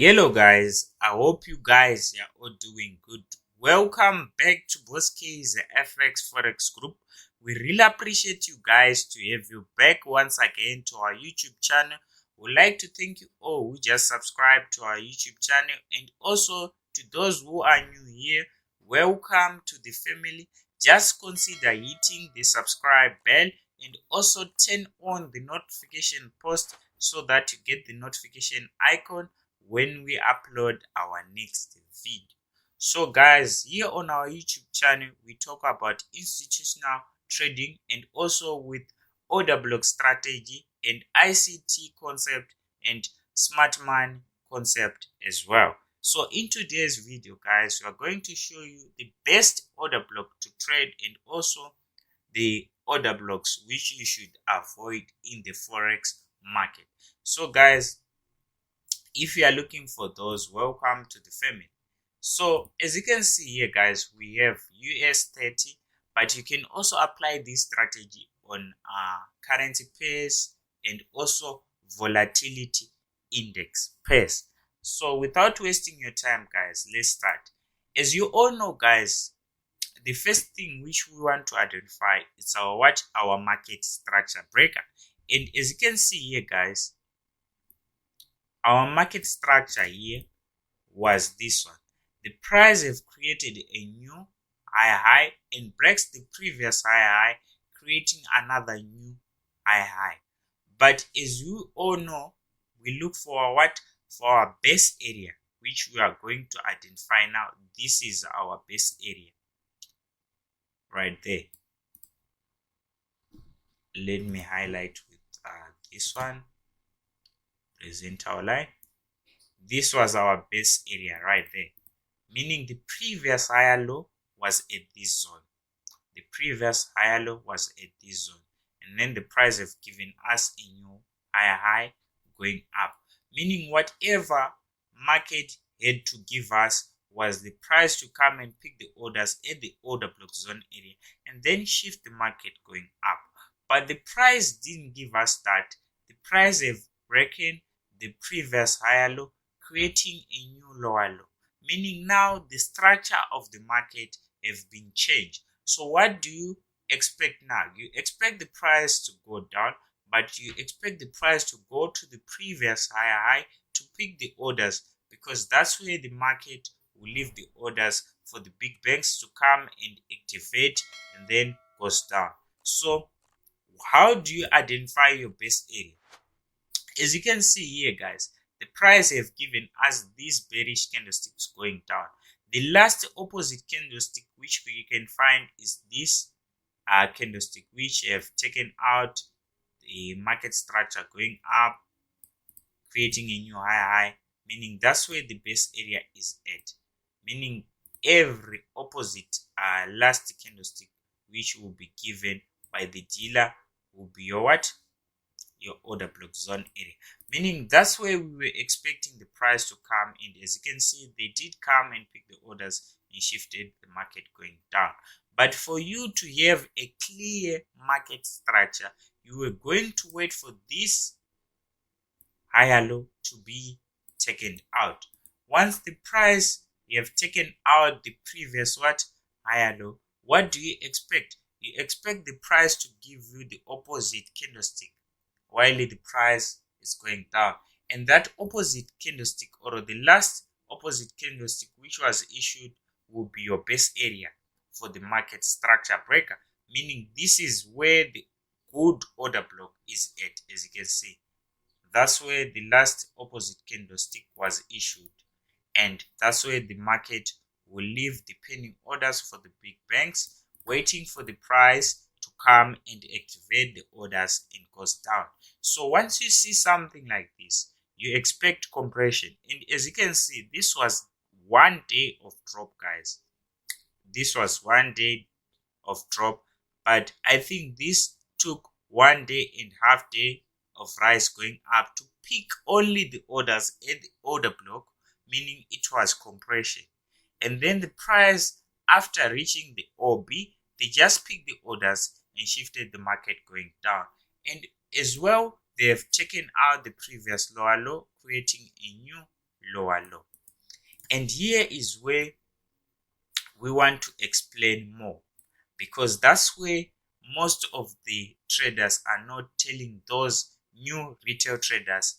Hello guys, I hope you guys are all doing good. Welcome back to Boske's FX Forex Group. We really appreciate you guys to have you back once again to our YouTube channel. We'd like to thank you all who just subscribed to our YouTube channel, and also to those who are new here, welcome to the family. Just consider hitting the subscribe bell and also turn on the notification post so that you get the notification icon when we upload our next video. So guys, here on our YouTube channel, we talk about institutional trading and also with order block strategy and ICT concept and smart money concept as well. So in today's video guys, we are going to show you the best order block to trade and also the order blocks which you should avoid in the forex market. So guys, if you are looking for those, welcome to the family. So as you can see here guys, we have US 30, but you can also apply this strategy on currency pairs and also volatility index pairs. So without wasting your time guys, let's start. As you all know guys, the first thing which we want to identify is our market structure breaker. And as you can see here guys, our market structure here was this one. The price have created a new high and breaks the previous high, creating another new high. But as you all know, we look for what? For our base area, which we are going to identify now. This is our base area right there. Let me highlight with this one. Present our line. This was our base area right there, meaning the previous higher low was at this zone. The previous higher low was at this zone, and then the price have given us a new high going up, meaning whatever market had to give us was the price to come and pick the orders at the order block zone area and then shift the market going up. But the price didn't give us that. The price have broken the previous higher low, creating a new lower low, meaning now the structure of the market have been changed. So what do you expect now? You expect the price to go down, but you expect the price to go to the previous high to pick the orders, because that's where the market will leave the orders for the big banks to come and activate and then goes down. So how do you identify your best area? As you can see here guys, the price have given us these bearish candlesticks going down. The last opposite candlestick which we can find is this candlestick, which have taken out the market structure going up, creating a new high, meaning that's where the base area is at, meaning every opposite last candlestick which will be given by the dealer will be your what? Your order block zone area, meaning that's where we were expecting the price to come, and as you can see, they did come and pick the orders and shifted the market going down. But for you to have a clear market structure, you were going to wait for this higher low to be taken out. Once the price you have taken out the previous higher low, what do you expect? You expect the price to give you the opposite candlestick while the price is going down, and that opposite candlestick or the last opposite candlestick which was issued will be your base area for the market structure breaker, meaning this is where the good order block is at. As you can see, that's where the last opposite candlestick was issued, and that's where the market will leave the pending orders for the big banks, waiting for the price to come and activate the orders and goes down. So once you see something like this, you expect compression, and as you can see, this was 1 day of drop guys. This was 1 day of drop, but I think this took 1 day and a half day of rise going up to pick only the orders at the order block, meaning it was compression. And then the price, after reaching the OB, they just picked the orders and shifted the market going down. And as well, they have taken out the previous lower low, creating a new lower low. And here is where we want to explain more, because that's where most of the traders are not telling those new retail traders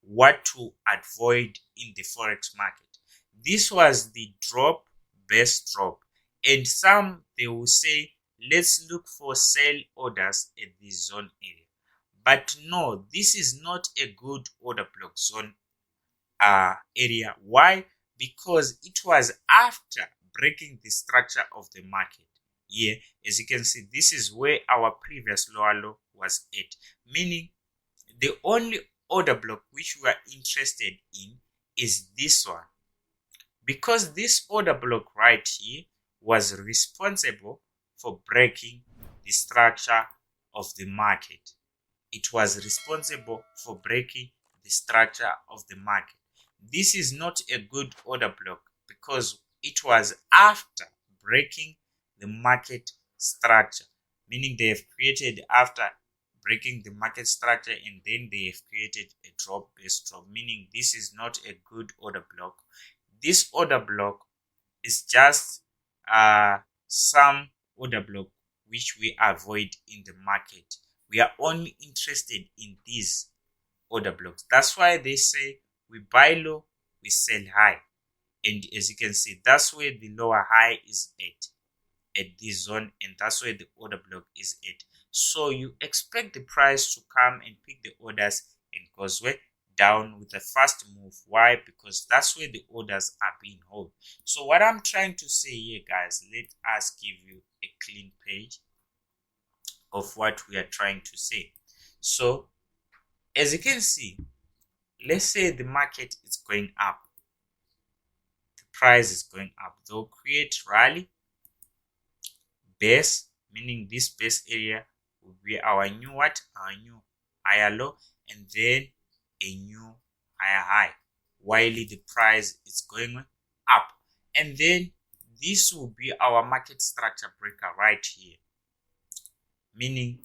what to avoid in the forex market. This was the best drop, and some they will say let's look for sell orders at the zone area. But no, this is not a good order block zone area. Why? Because it was after breaking the structure of the market. Here, as you can see, this is where our previous lower low was at, meaning the only order block which we are interested in is this one, because this order block right here was responsible for breaking the structure of the market. It was responsible for breaking the structure of the market. This is not a good order block because it was after breaking the market structure, meaning they have created after breaking the market structure, and then they have created a drop-based drop, meaning this is not a good order block. This order block is just some order block which we avoid in the market. We are only interested in these order blocks. That's why they say we buy low, we sell high. And as you can see, that's where the lower high is at this zone, and that's where the order block is at. So you expect the price to come and pick the orders and goes down with a fast move. Why? Because that's where the orders are being held. So what I'm trying to say here, guys, let us give you a clean page of what we are trying to say. So as you can see, let's say the market is going up, the price is going up. They'll create rally base, meaning this base area will be our new new higher low, and then a new higher high, while the price is going up. And then this will be our market structure breaker right here, meaning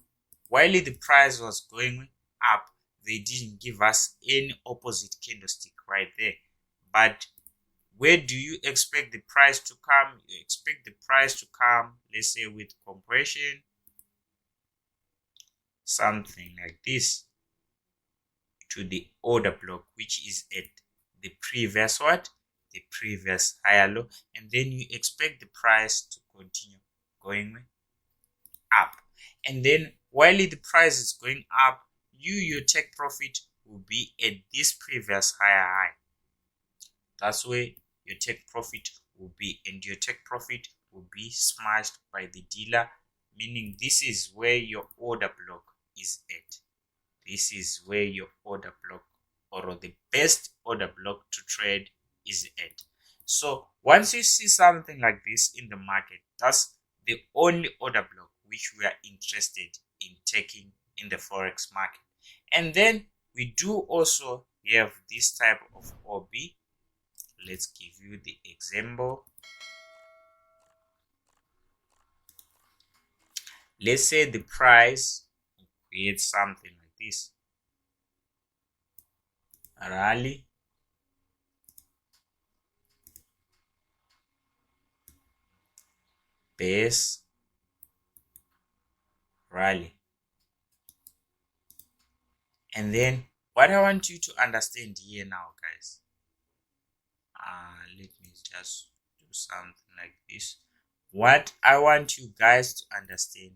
while the price was going up, they didn't give us any opposite candlestick right there. But where do you expect the price to come? You expect the price to come, let's say, with compression, something like this, to the order block, which is at the previous the previous higher low, and then you expect the price to continue going up. And then while the price is going up, your take profit will be at this previous higher high. That's where your take profit will be, and your take profit will be smashed by the dealer, meaning this is where your order block is at. This is where your order block, or the best order block to trade, is at. So once you see something like this in the market, that's the only order block which we are interested in taking in the forex market. And then we do also have this type of OB. Let's give you the example. Let's say the price creates something like this. Rally, base, rally. And then what I want you to understand here now, guys, let me just do something like this. What I want you guys to understand,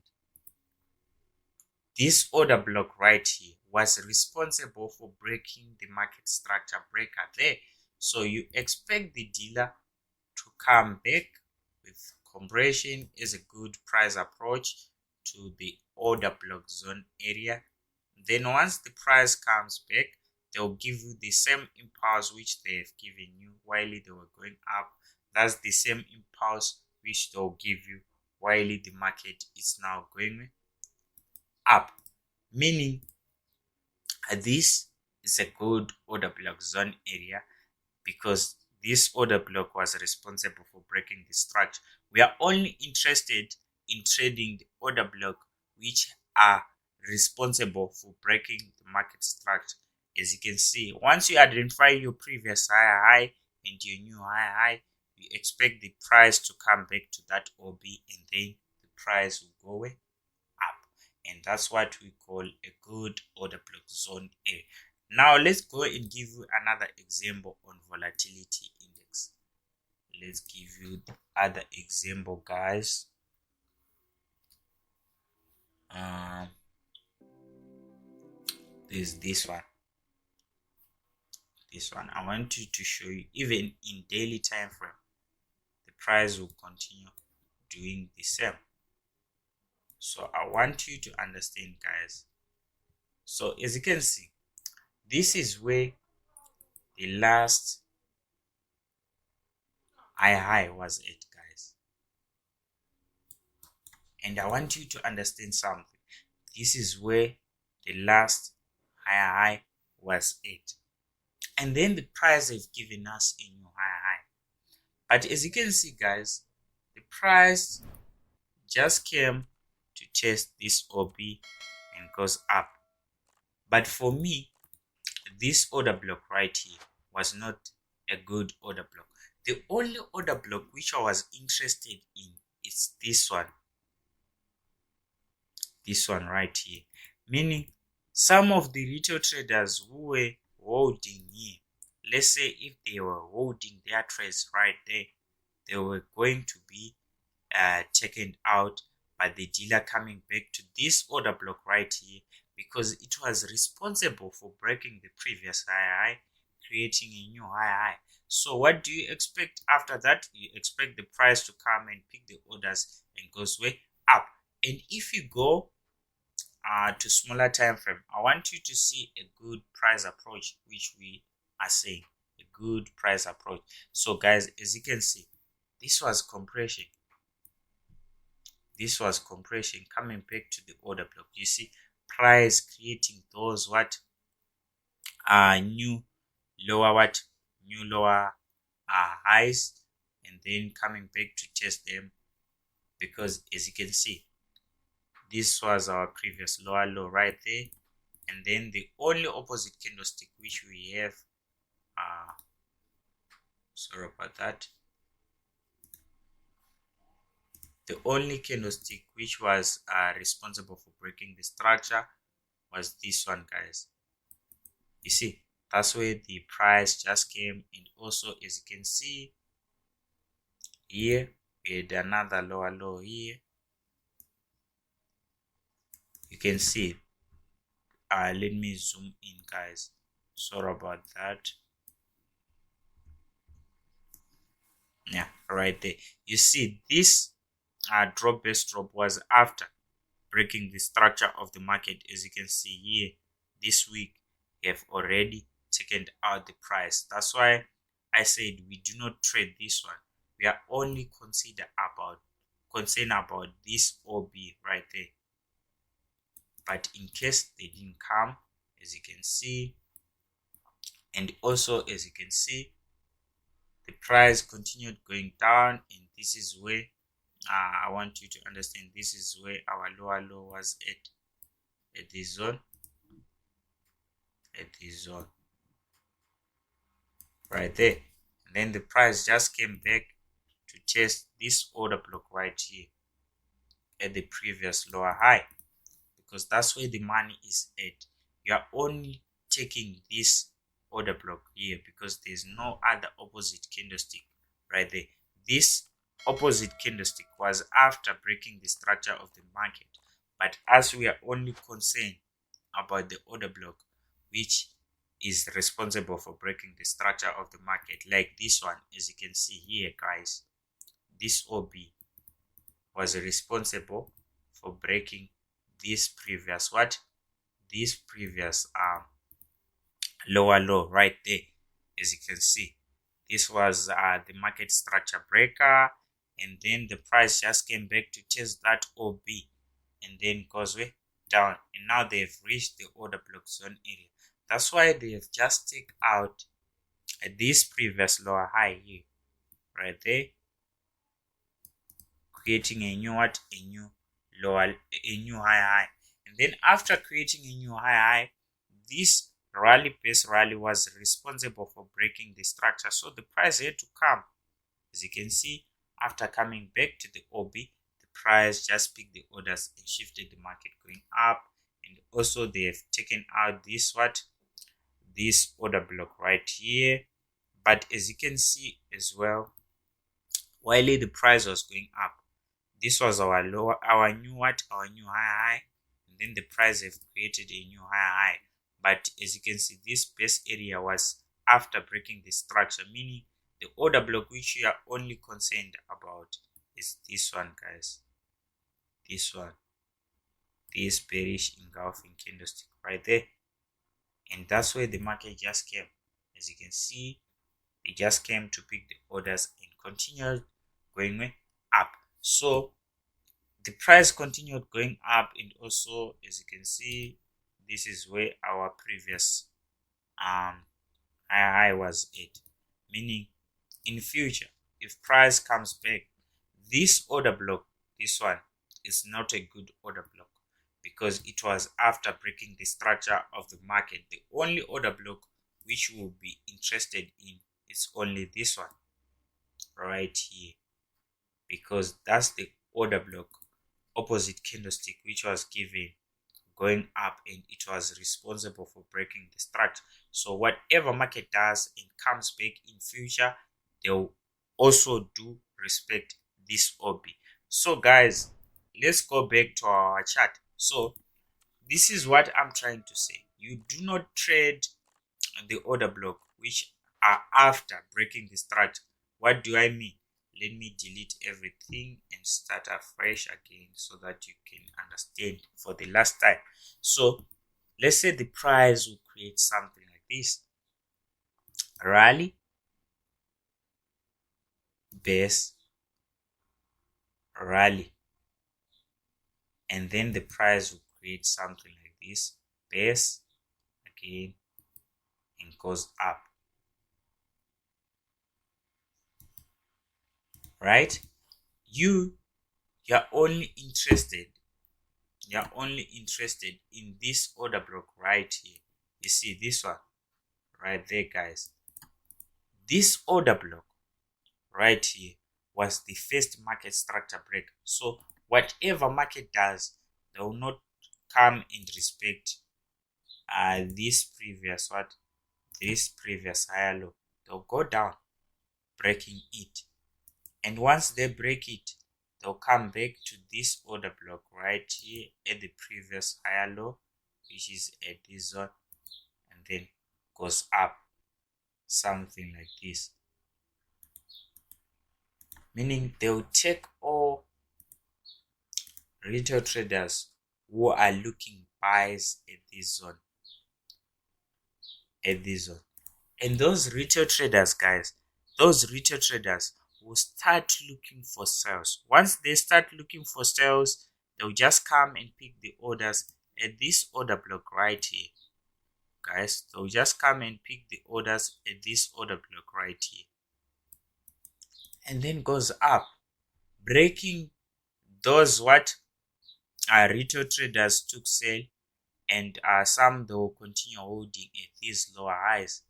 this order block right here was responsible for breaking the market structure breaker there. So you expect the dealer to come back with compression as a good price approach to the order block zone area. Then once the price comes back, they'll give you the same impulse which they have given you while they were going up. That's the same impulse which they'll give you while the market is now going up, meaning this is a good order block zone area, because this order block was responsible for breaking the structure. We are only interested in trading the order block which are responsible for breaking the market structure. as you can see, once you identify your previous high and your new high, you expect the price to come back to that OB, and then the price will go up. And that's what we call a good order block zone area. Now let's go and give you another example on volatility index. Let's give you the other example, guys. There's this one. I want you to show you, even in daily time frame, the price will continue doing the same. So I want you to understand, guys. So as you can see, this is where the last high was at, guys. And I want you to understand something. This is where the last high was at. And then the price have given us a new high. But as you can see, guys, the price just came to test this OB and goes up. But for me, this order block right here was not a good order block. The only order block which I was interested in is this one. This one right here. Meaning, some of the retail traders who were holding here, let's say if they were holding their trades right there, they were going to be taken out by the dealer coming back to this order block right here, because it was responsible for breaking the previous high, creating a new high. So what do you expect after that? You expect the price to come and pick the orders and goes way up. And if you go to smaller time frame, I want you to see a good price approach, which we are saying a good price approach. So guys, as you can see, this was compression. This was compression coming back to the order block. You see price creating those new lower highs, and then coming back to test them, because as you can see, this was our previous lower low right there. And then the only opposite candlestick which we have, sorry about that, the only candlestick which was responsible for breaking the structure was this one, guys. You see, that's where the price just came. And also, as you can see here, we had another lower low here. You can see, let me zoom in, guys. Sorry about that. Yeah, right there. You see, this drop-based drop was after breaking the structure of the market. As you can see here, this week we have already taken out the price. That's why I said we do not trade this one. We are only concerned about this OB right there. But in case they didn't come, as you can see, and also as you can see, the price continued going down, and this is where I want you to understand, this is where our lower low was at this zone, right there. And then the price just came back to test this order block right here at the previous lower high, because that's where the money is at. You are only taking this order block here because there's no other opposite candlestick right there. This opposite candlestick was after breaking the structure of the market, but as we are only concerned about the order block which is responsible for breaking the structure of the market, like this one, as you can see here, guys, this OB was responsible for breaking this previous lower low right there. As you can see, this was the market structure breaker, and then the price just came back to test that OB and then goes way down, and now they've reached the order block zone area. That's why they have just taken out this previous lower high here right there, creating a new high. And then after creating a new high, this base rally was responsible for breaking the structure. So the price had to come. As you can see, after coming back to the OB, the price just picked the orders and shifted the market going up. And also they have taken out this order block right here. But as you can see as well, while the price was going up, this was our new high, and then the price have created a new high. But as you can see, this base area was after breaking the structure, meaning the order block which we are only concerned about is this one, guys. This one, this bearish engulfing candlestick right there. And that's where the market just came. As you can see, it just came to pick the orders and continued going up. So the price continued going up, and also as you can see, this is where our previous high was at, meaning in future, if price comes back, this order block, this one, is not a good order block because it was after breaking the structure of the market. The only order block which we'll be interested in is only this one right here, because that's the order block opposite candlestick which was given going up, and it was responsible for breaking the structure. So whatever market does and comes back in future, they'll also do respect this OB. So guys, let's go back to our chart. So this is what I'm trying to say. You do not trade the order block which are after breaking the structure. What do I mean? Let me delete everything and start afresh again so that you can understand for the last time. So let's say the price will create something like this: rally, base, rally, and then the price will create something like this: base again, and goes up. Right? You're only interested in this order block right here. You see this one right there, guys. This order block right here was the first market structure break. So whatever market does, they will not come and respect this previous higher low. They'll go down, breaking it. And once they break it, they'll come back to this order block right here at the previous higher low, which is at this zone, and then goes up, something like this. Meaning they'll take all retail traders who are looking buys at this zone. And those retail traders, guys, will start looking for sales. Once they start looking for sales, they'll just come and pick the orders at this order block right here. Guys, they'll just come and pick the orders at this order block right here. And then goes up, breaking those retail traders took sale, and some they will continue holding at these lower highs.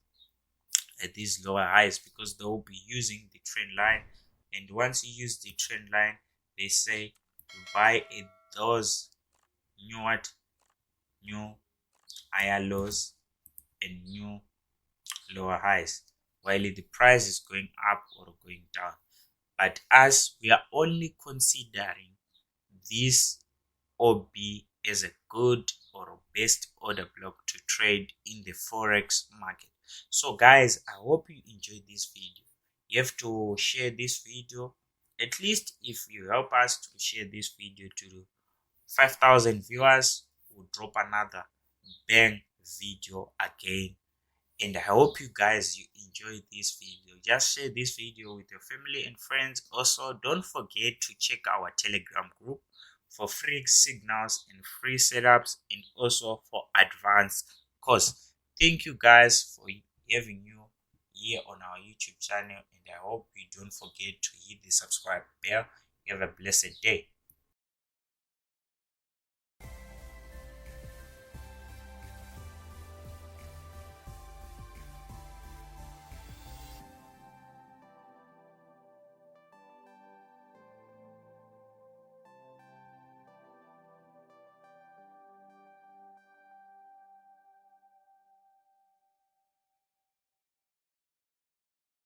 Because they will be using the trend line, and once you use the trend line, they say to buy at those new higher lows and new lower highs, while the price is going up or going down. But as we are only considering this OB as a good or a best order block to trade in the forex market. So guys, I hope you enjoyed this video. You have to share this video. At least if you help us to share this video to 5,000 viewers, we'll drop another bang video again. And I hope you guys enjoyed this video. Just share this video with your family and friends. Also, don't forget to check our Telegram group for free signals and free setups, and also for advanced course. Thank you guys for having you here on our YouTube channel, and I hope you don't forget to hit the subscribe bell. You have a blessed day.